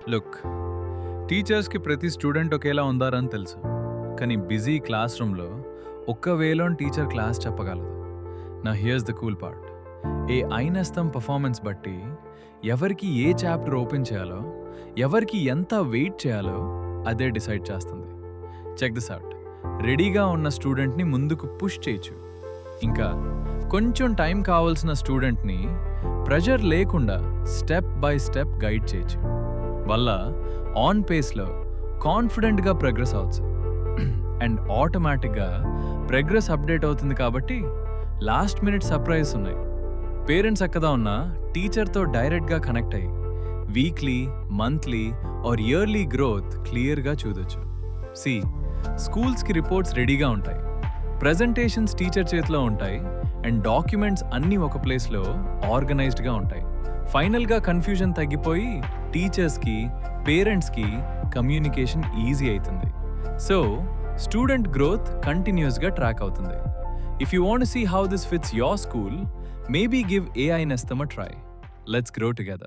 Look, టీచర్స్కి ప్రతి student ఒకేలా ఉందారని తెలుసు. కానీ బిజీ క్లాస్ రూమ్లో ఒక్క వేలోని టీచర్ క్లాస్ చెప్పగలదు. నా హియర్స్ ద కూల్ పార్ట్. ఏ ఐనస్తం పర్ఫార్మెన్స్ బట్టి ఎవరికి ఏ చాప్టర్ ఓపెన్ చేయాలో, ఎవరికి ఎంత వెయిట్ చేయాలో అదే డిసైడ్ చేస్తుంది. Check this out. రెడీగా ఉన్న స్టూడెంట్ని ముందుకు పుష్ చేయొచ్చు. ఇంకా కొంచెం టైం కావాల్సిన స్టూడెంట్ని ప్రెషర్ లేకుండా స్టెప్ బై స్టెప్ గైడ్ చేయొచ్చు. వల్ల ఆన్ పేస్లో కాన్ఫిడెంట్గా ప్రోగ్రెస్ అవచ్చు. అండ్ ఆటోమేటిక్గా ప్రోగ్రెస్ అప్డేట్ అవుతుంది కాబట్టి లాస్ట్ మినిట్ సర్ప్రైజ్ ఉన్నాయి. పేరెంట్స్ ఎక్కదా ఉన్నా టీచర్తో డైరెక్ట్గా కనెక్ట్ అయ్యి weekly, monthly or yearly growth క్లియర్గా చూడొచ్చు. స్కూల్స్కి రిపోర్ట్స్ రెడీగా ఉంటాయి, ప్రెజెంటేషన్స్ టీచర్ చేతిలో ఉంటాయి, అండ్ డాక్యుమెంట్స్ అన్నీ ఒక ప్లేస్లో ఆర్గనైజ్డ్గా ఉంటాయి. ఫైనల్గా కన్ఫ్యూజన్ తగ్గిపోయి టీచర్స్కి, పేరెంట్స్కి కమ్యూనికేషన్ ఈజీ అవుతుంది. సో స్టూడెంట్ గ్రోత్ కంటిన్యూస్గా ట్రాక్ అవుతుంది. If you want see how this fits your school, maybe give AI Nestum a try. Let's grow together.